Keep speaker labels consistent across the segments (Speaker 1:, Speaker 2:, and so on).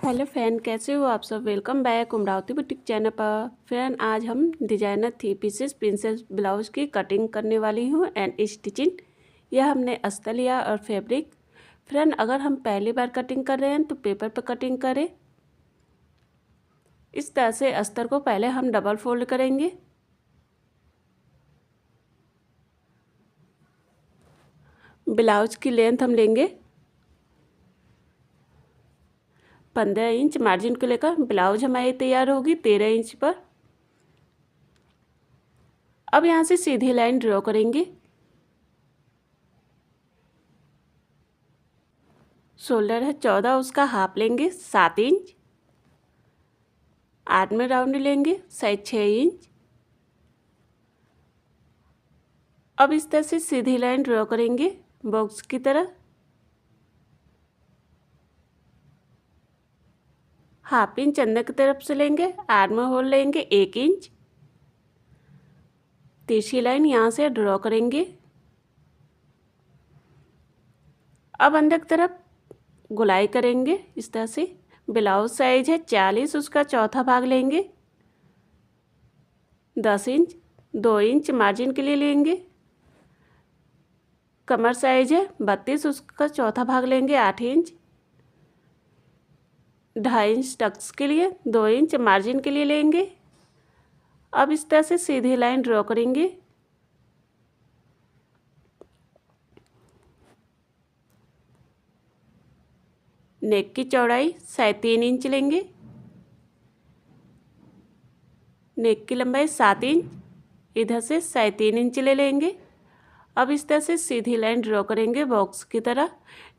Speaker 1: Hello friend, कैसे हो आप सब। Welcome back Amravati boutique channel पर। फ्रेंड, आज हम डिजाइनर 3 पीसेस प्रिंसेस ब्लाउज की कटिंग करने वाली हूँ एंड स्टिचिंग। यह हमने अस्तर लिया और फैब्रिक। फ्रेंड, अगर हम पहली बार कटिंग कर रहे हैं तो पेपर पर कटिंग करें। इस तरह से अस्तर को पहले हम डबल फोल्ड करेंगे। ब्लाउज की लेंथ हम लेंगे 15 इंच। मार्जिन को लेकर ब्लाउज हमारी तैयार होगी 13 इंच पर। अब यहाँ से सीधी लाइन ड्रॉ करेंगे। शोल्डर है 14, उसका हाफ लेंगे 7 इंच। आर्म में राउंड लेंगे साइज 6 इंच। अब इस तरह से सीधी लाइन ड्रॉ करेंगे बॉक्स की तरह। हाफ इंच अंदर की तरफ से लेंगे। आर्म होल लेंगे 1 इंच। तिरछी लाइन यहाँ से ड्रॉ करेंगे। अब अंदर की तरफ गोलाई करेंगे इस तरह से। ब्लाउज साइज है 40, उसका चौथा भाग लेंगे 10 इंच। 2 इंच मार्जिन के लिए लेंगे। कमर साइज है 32, उसका चौथा भाग लेंगे 8 इंच। 2.5 इंच टक्स के लिए 2 इंच मार्जिन के लिए लेंगे। अब इस तरह से सीधी लाइन ड्रॉ करेंगे। नेक की चौड़ाई 3.5 इंच लेंगे। नेक की लंबाई 7 इंच, इधर से 3.5 इंच ले लेंगे। अब इस तरह से सीधी लाइन ड्रॉ करेंगे बॉक्स की तरह।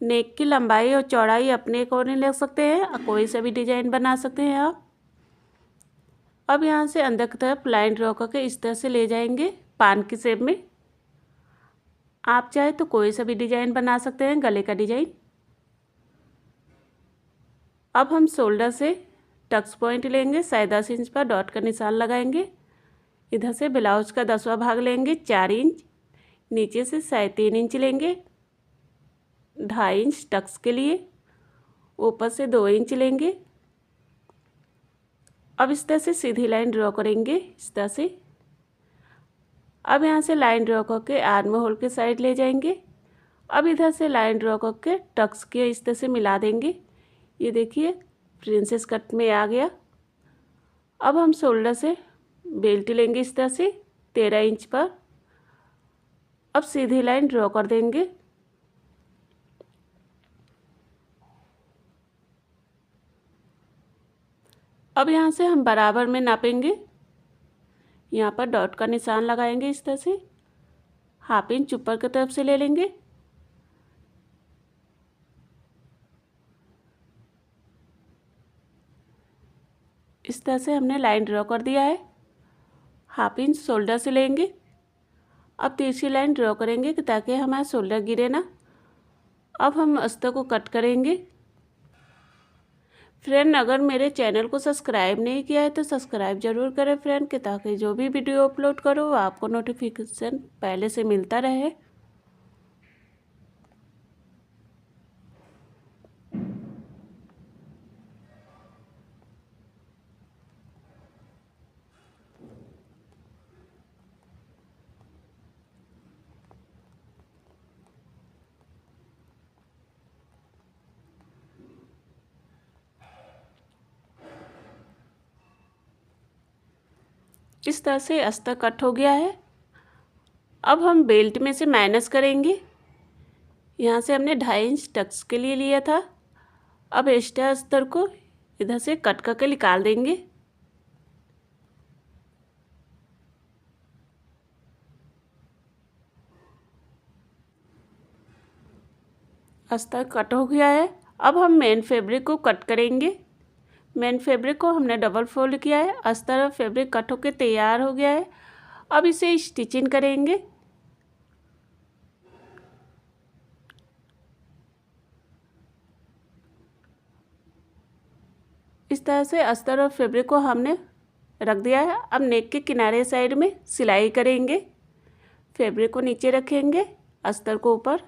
Speaker 1: नेक की लंबाई और चौड़ाई अपने अकॉर्डिंग ले सकते हैं, कोई सा भी डिजाइन बना सकते हैं आप। अब यहाँ से अंदर की तरफ लाइन ड्रॉ करके इस तरह से ले जाएंगे पान की शेप में। आप चाहे तो कोई सा भी डिजाइन बना सकते हैं, गले का डिजाइन। अब हम शोल्डर से टक्स पॉइंट लेंगे 10.5 इंच पर डॉट का निशान लगाएंगे। इधर से ब्लाउज का 10वां भाग लेंगे 4 इंच। नीचे से 3.5 इंच लेंगे। 2.5 इंच टक्स के लिए। ऊपर से 2 इंच लेंगे। अब इस तरह से सीधी लाइन ड्रॉ करेंगे इस तरह से। अब यहाँ से लाइन ड्रॉ करके आर्म होल के साइड ले जाएंगे। अब इधर से लाइन ड्रॉ करके टक्स के इस तरह से मिला देंगे। ये देखिए प्रिंसेस कट में आ गया। अब हम शोल्डर से बेल्ट लेंगे इस तरह से 13 इंच पर। अब सीधी लाइन ड्रॉ कर देंगे। अब यहाँ से हम बराबर में नापेंगे। यहाँ पर डॉट का निशान लगाएंगे इस तरह से। हाफ इंच ऊपर की तरफ से ले लेंगे। इस तरह से हमने लाइन ड्रॉ कर दिया है। हाफ इंच शोल्डर से लेंगे। अब तीसरी लाइन ड्रॉ करेंगे ताकि हमारा शोल्डर गिरे ना। अब हम अस्तर को कट करेंगे। फ्रेंड, अगर मेरे चैनल को सब्सक्राइब नहीं किया है तो सब्सक्राइब जरूर करें फ्रेंड, कि ताकि जो भी वीडियो अपलोड करो वो आपको नोटिफिकेशन पहले से मिलता रहे। इस तरह से अस्तर कट हो गया है। अब हम बेल्ट में से माइनस करेंगे। यहाँ से हमने 2.5 इंच टक्स के लिए लिया था। अब एक्स्ट्रा अस्तर को इधर से कट करके निकाल देंगे। अस्तर कट हो गया है। अब हम मेन फैब्रिक को कट करेंगे। मेन फैब्रिक को हमने डबल फोल्ड किया है। अस्तर और फैब्रिक कट होकर तैयार हो गया है। अब इसे स्टिचिंग करेंगे। इस तरह से अस्तर और फैब्रिक को हमने रख दिया है। अब नेक के किनारे साइड में सिलाई करेंगे। फैब्रिक को नीचे रखेंगे, अस्तर को ऊपर।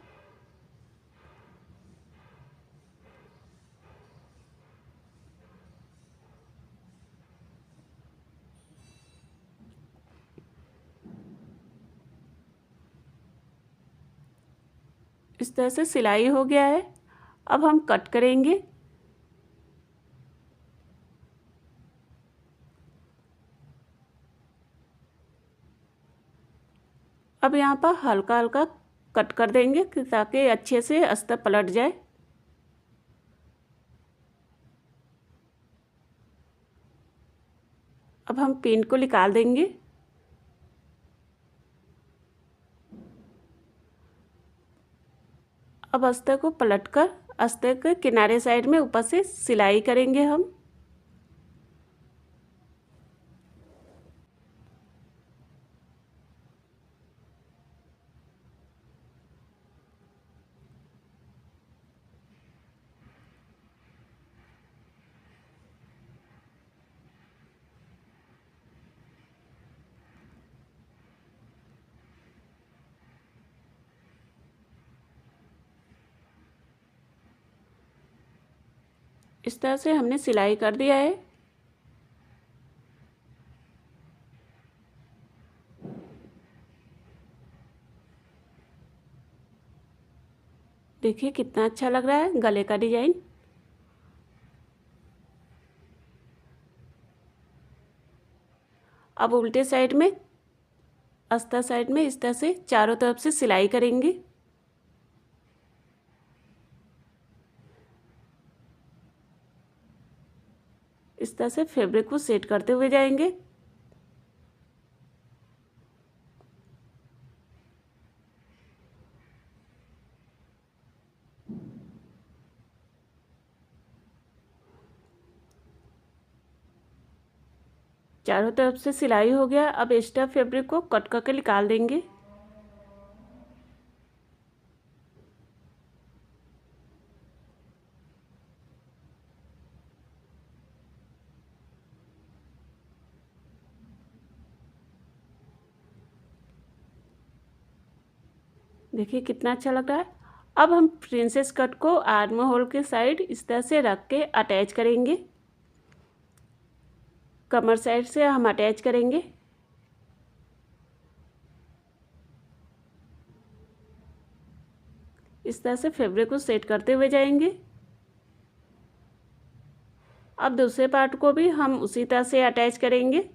Speaker 1: इस तरह से सिलाई हो गया है। अब हम कट करेंगे। अब यहाँ पर हल्का हल्का कट कर देंगे ताकि अच्छे से अस्तर पलट जाए। अब हम पिन को निकाल देंगे। अब अस्तर को पलटकर अस्तर के किनारे साइड में ऊपर से सिलाई करेंगे हम। इस तरह से हमने सिलाई कर दिया है। देखिए कितना अच्छा लग रहा है गले का डिजाइन। अब उल्टे साइड में अस्तर साइड में इस तरह से चारों तरफ से सिलाई करेंगे। इस तरह से फैब्रिक को सेट करते हुए जाएंगे। चारों तरफ से सिलाई हो गया। अब एक्स्ट्रा फैब्रिक को कट करके निकाल देंगे। देखिए कितना अच्छा लग रहा है। अब हम प्रिंसेस कट को आर्म होल के साइड इस तरह से रख के अटैच करेंगे। कमर साइड से हम अटैच करेंगे। इस तरह से फैब्रिक को सेट करते हुए जाएंगे। अब दूसरे पार्ट को भी हम उसी तरह से अटैच करेंगे।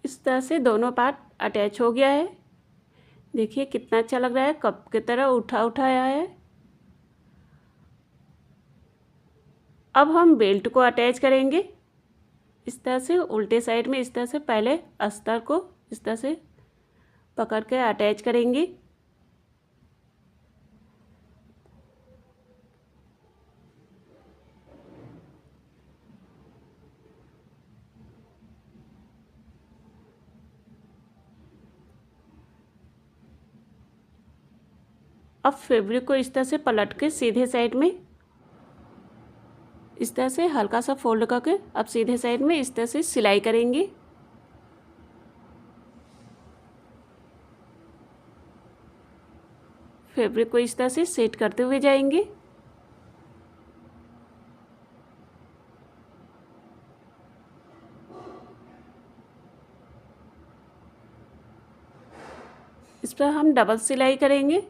Speaker 1: इस तरह से दोनों पार्ट अटैच हो गया है। देखिए कितना अच्छा लग रहा है, कप की तरह उठा उठाया है। अब हम बेल्ट को अटैच करेंगे। इस तरह से उल्टे साइड में इस तरह से पहले अस्तर को इस तरह से पकड़ के अटैच करेंगे। अब फैब्रिक को इस तरह से पलट के सीधे साइड में इस तरह से हल्का सा फोल्ड करके अब सीधे साइड में इस तरह से सिलाई करेंगे। फैब्रिक को इस तरह से सेट करते हुए जाएंगे। इस पर हम डबल सिलाई करेंगे।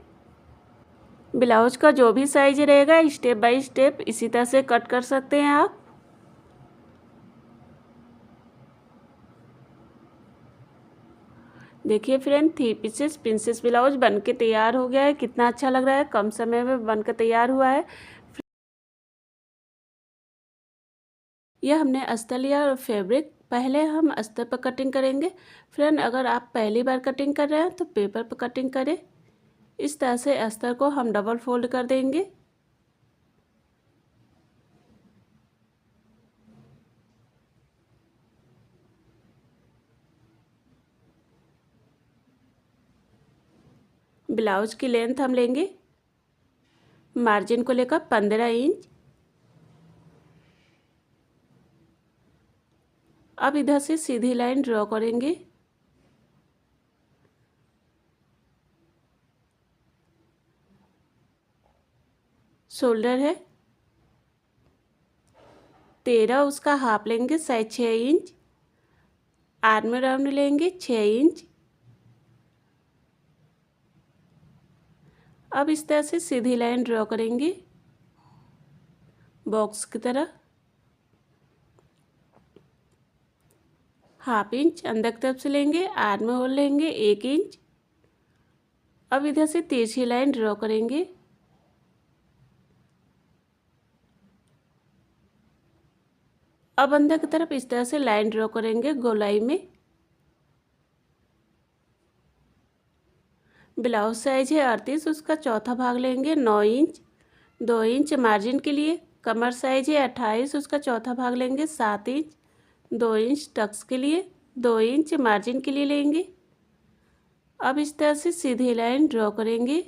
Speaker 1: ब्लाउज का जो भी साइज रहेगा स्टेप बाय स्टेप इसी तरह से कट कर सकते हैं आप। देखिए फ्रेंड, 3 पीसेस प्रिंसेस ब्लाउज बन के तैयार हो गया है। कितना अच्छा लग रहा है, कम समय में बन कर तैयार हुआ है। यह हमने अस्तर लिया और फैब्रिक पहले हम अस्तर पर कटिंग करेंगे। फ्रेंड, अगर आप पहली बार कटिंग कर रहे हैं तो पेपर पर कटिंग करें। इस तरह से अस्तर को हम डबल फोल्ड कर देंगे। ब्लाउज की लेंथ हम लेंगे मार्जिन को लेकर 15 इंच। अब इधर से सीधी लाइन ड्रॉ करेंगे। शोल्डर है 13, उसका हाफ लेंगे 6.5 इंच। आर्म राउंड लेंगे 6 इंच। अब इस तरह से सीधी लाइन ड्रॉ करेंगे बॉक्स की तरह। हाफ इंच अंदर की तरफ से लेंगे, आर्म होल लेंगे 1 इंच। अब इधर से तिरछी लाइन ड्रॉ करेंगे। अब अंदर की तरफ इस तरह से लाइन ड्रॉ करेंगे गोलाई में। ब्लाउज साइज है 38, उसका चौथा भाग लेंगे 9 इंच। 2 इंच मार्जिन के लिए। कमर साइज है 28, उसका चौथा भाग लेंगे 7 इंच। 2 इंच टक्स के लिए, 2 इंच मार्जिन के लिए लेंगे। अब इस तरह से सीधी लाइन ड्रॉ करेंगे।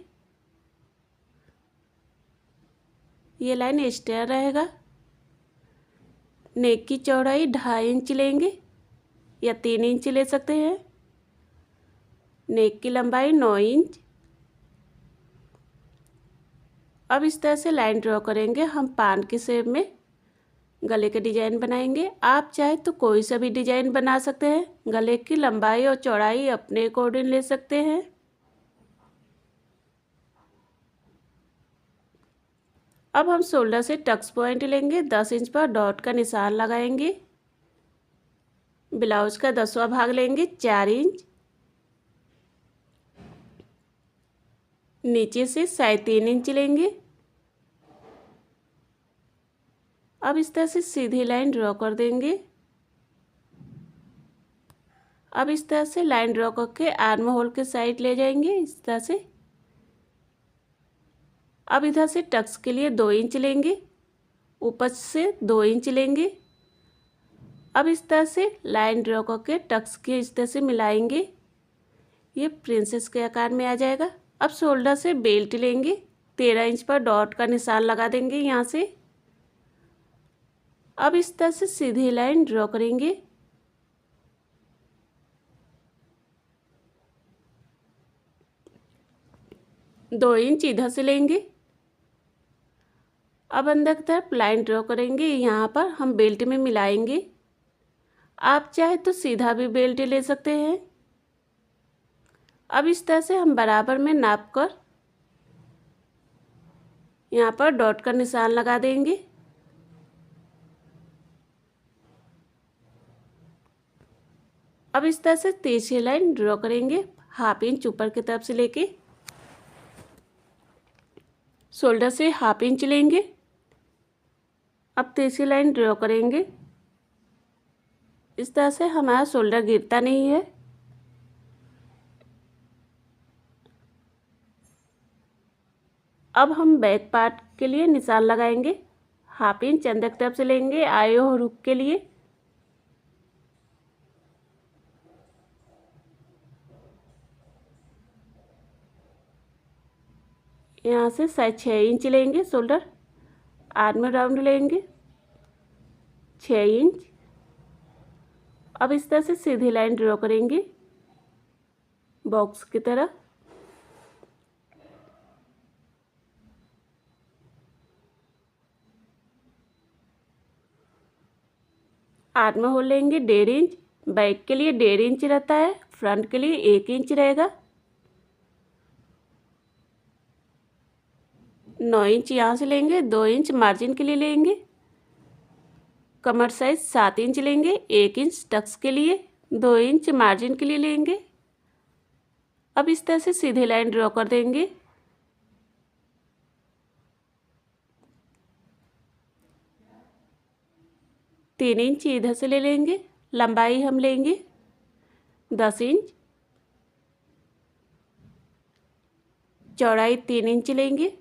Speaker 1: ये लाइन स्ट्रेट रहेगा। नेक की चौड़ाई 2.5 इंच लेंगे या 3 इंच ले सकते हैं। नेक की लंबाई 9 इंच। अब इस तरह से लाइन ड्रॉ करेंगे। हम पान के शेप में गले के डिजाइन बनाएंगे। आप चाहे तो कोई सा भी डिजाइन बना सकते हैं। गले की लंबाई और चौड़ाई अपने अकॉर्डिंग ले सकते हैं। अब हम शोल्डर से टक्स पॉइंट लेंगे, 10 इंच पर डॉट का निशान लगाएंगे। ब्लाउज का 10वां भाग लेंगे 4 इंच। नीचे से 3.5 इंच लेंगे। अब इस तरह से सीधी लाइन ड्रॉ कर देंगे। अब इस तरह से लाइन ड्रॉ करके आर्म होल के साइड ले जाएंगे इस तरह से। अब इधर से टक्स के लिए 2 इंच लेंगे, ऊपर से 2 इंच लेंगे। अब इस तरह से लाइन ड्रॉ करके टक्स के इस तरह से मिलाएंगे। ये प्रिंसेस के आकार में आ जाएगा। अब शोल्डर से बेल्ट लेंगे, 13 इंच पर डॉट का निशान लगा देंगे यहाँ से। अब इस तरह से सीधी लाइन ड्रॉ करेंगे। दो इंच इधर से लेंगे। अब अंदर की तरफ लाइन ड्रॉ करेंगे। यहाँ पर हम बेल्ट में मिलाएंगे। आप चाहे तो सीधा भी बेल्ट ले सकते हैं। अब इस तरह से हम बराबर में नाप कर यहाँ पर डॉट का निशान लगा देंगे। अब इस तरह से तिरछी लाइन ड्रॉ करेंगे, हाफ इंच ऊपर की तरफ से लेके। शोल्डर से हाफ इंच लेंगे। अब तिरछी लाइन ड्रॉ करेंगे। इस तरह से हमारा शोल्डर गिरता नहीं है। अब हम बैक पार्ट के लिए निशान लगाएंगे। हाफ इंच अंदर की तरफ से लेंगे आए और हुक के लिए। यहाँ से 6 इंच लेंगे शोल्डर। आर्म राउंड लेंगे 6 इंच। अब इस तरह से सीधी लाइन ड्रॉ करेंगे बॉक्स की तरह। आर्म होल लेंगे 1.5 इंच। बैक के लिए 1.5 इंच रहता है, फ्रंट के लिए 1 इंच रहेगा। 9 इंच यहाँ से लेंगे, 2 इंच मार्जिन के लिए लेंगे। कमर साइज 7 इंच लेंगे, 1 इंच टक्स के लिए, 2 इंच मार्जिन के लिए लेंगे। अब इस तरह से सीधे लाइन ड्रॉ कर देंगे। तीन इंच इधर से ले लेंगे। लंबाई हम लेंगे 10 इंच। चौड़ाई 3 इंच लेंगे।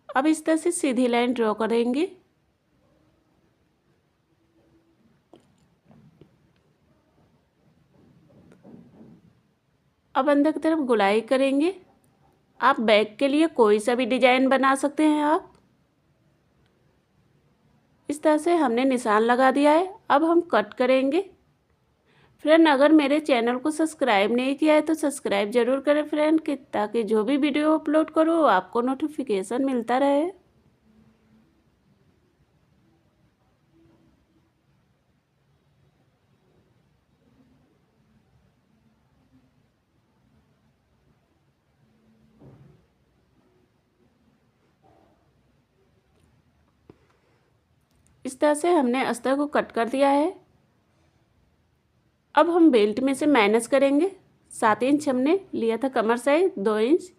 Speaker 1: अब इस तरह से सीधी लाइन ड्रॉ करेंगे। अब अंदर की तरफ गुलाई करेंगे। आप बैक के लिए कोई सा भी डिजाइन बना सकते हैं। आप इस तरह से हमने निशान लगा दिया है। अब हम कट करेंगे। फ्रेंड, अगर मेरे चैनल को सब्सक्राइब नहीं किया है तो सब्सक्राइब जरूर करें फ्रेंड, कि ताकि जो भी वीडियो अपलोड करूँ आपको नोटिफिकेशन मिलता रहे। इस तरह से हमने अस्तर को कट कर दिया है। अब हम बेल्ट में से माइनस करेंगे। 7 इंच हमने लिया था कमर साइज, 2 इंच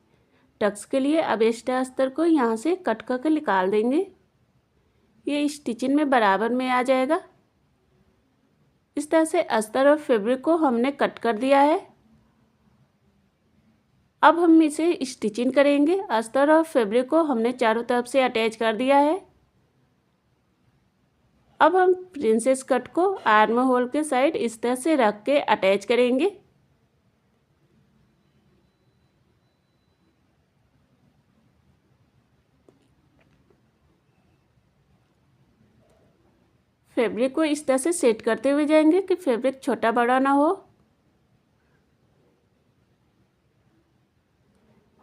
Speaker 1: टक्स के लिए। अब एक्स्ट्रा अस्तर को यहाँ से कट करके निकाल देंगे। ये स्टिचिंग में बराबर में आ जाएगा। इस तरह से अस्तर और फैब्रिक को हमने कट कर दिया है। अब हम इसे स्टिचिंग करेंगे। अस्तर और फैब्रिक को हमने चारों तरफ से अटैच कर दिया है। अब हम प्रिंसेस कट को आर्म होल के साइड इस तरह से रख के अटैच करेंगे। फैब्रिक को इस तरह से सेट करते हुए जाएंगे कि फैब्रिक छोटा बड़ा ना हो।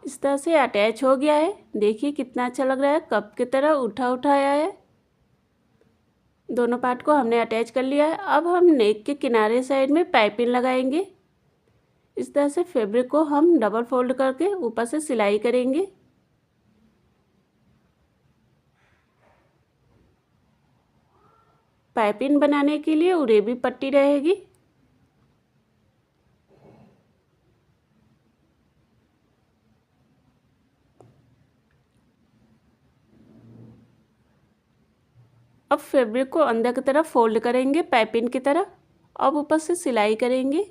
Speaker 1: इस तरह से अटैच हो गया है। देखिए कितना अच्छा लग रहा है, कप की तरह उठा उठा आया है। दोनों पार्ट को हमने अटैच कर लिया है। अब हम नेक के किनारे साइड में पाइपिंग लगाएंगे। इस तरह से फैब्रिक को हम डबल फोल्ड करके ऊपर से सिलाई करेंगे। पाइपिंग बनाने के लिए उरेबी पट्टी रहेगी। अब फैब्रिक को अंदर की तरफ फोल्ड करेंगे पाइपिंग की तरह। अब ऊपर से सिलाई करेंगे।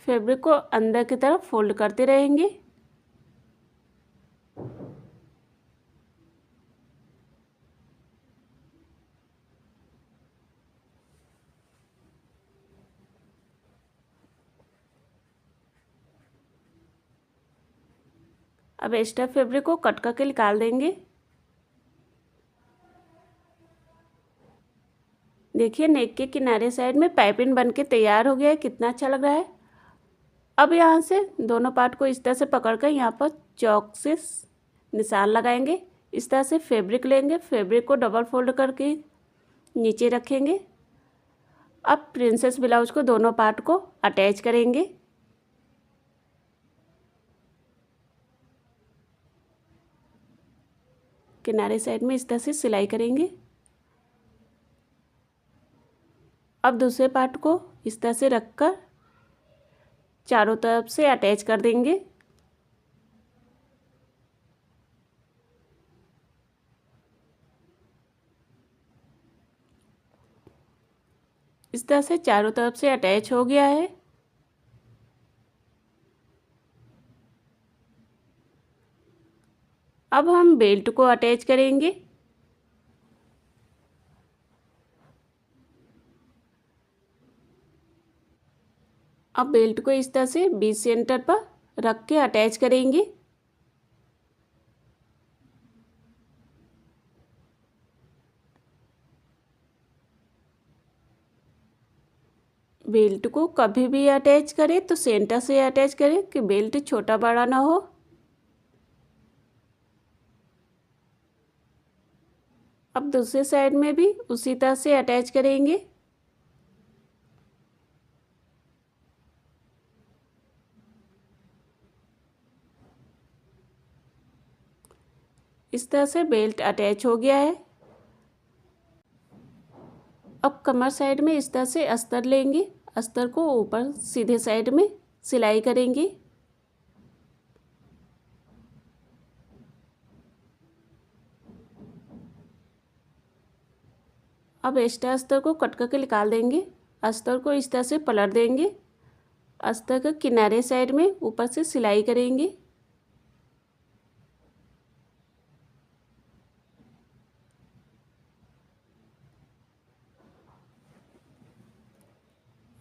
Speaker 1: फैब्रिक को अंदर की तरफ फोल्ड करते रहेंगे। अब एक्स्ट्रा फैब्रिक को कट करके निकाल देंगे। देखिए नेक के किनारे साइड में पाइपिंग बन के तैयार हो गया है। कितना अच्छा लग रहा है। अब यहाँ से दोनों पार्ट को इस तरह से पकड़कर यहाँ पर चौक से निशान लगाएंगे। इस तरह से फैब्रिक लेंगे। फैब्रिक को डबल फोल्ड करके नीचे रखेंगे। अब प्रिंसेस ब्लाउज को दोनों पार्ट को अटैच करेंगे। किनारे साइड में इस तरह से सिलाई करेंगे। अब दूसरे पार्ट को इस तरह से रखकर चारों तरफ से अटैच कर देंगे। इस तरह से चारों तरफ से अटैच हो गया है। अब हम बेल्ट को अटैच करेंगे। अब बेल्ट को इस तरह से बीच सेंटर पर रख के अटैच करेंगे। बेल्ट को कभी भी अटैच करें तो सेंटर से अटैच करें कि बेल्ट छोटा बड़ा ना हो। अब दूसरे साइड में भी उसी तरह से अटैच करेंगे। इस तरह से बेल्ट अटैच हो गया है। अब कमर साइड में इस तरह से अस्तर लेंगे। अस्तर को ऊपर सीधे साइड में सिलाई करेंगे। अब एक्स्ट्रा अस्तर को कट करके निकाल देंगे। अस्तर को इस तरह से पलट देंगे। अस्तर के किनारे साइड में ऊपर से सिलाई करेंगे।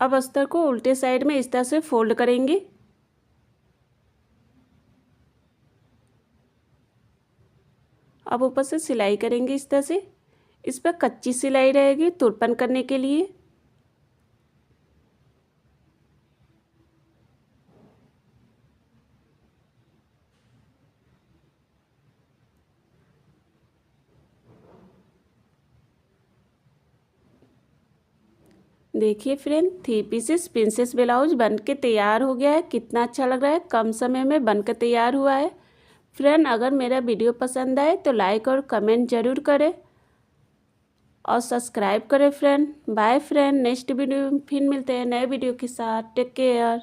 Speaker 1: अब अस्तर को उल्टे साइड में इस तरह से फोल्ड करेंगे। अब ऊपर से सिलाई करेंगे इस तरह से। इस पर कच्ची सिलाई रहेगी तुरपन करने के लिए। देखिए फ्रेंड, 3 पीसेस प्रिंसेस ब्लाउज बन के तैयार हो गया है। कितना अच्छा लग रहा है, कम समय में बनकर तैयार हुआ है। फ्रेंड, अगर मेरा वीडियो पसंद आए तो लाइक और कमेंट ज़रूर करें और सब्सक्राइब करें friend. Bye friend, next video में फिर मिलते हैं नए वीडियो के साथ। Take care.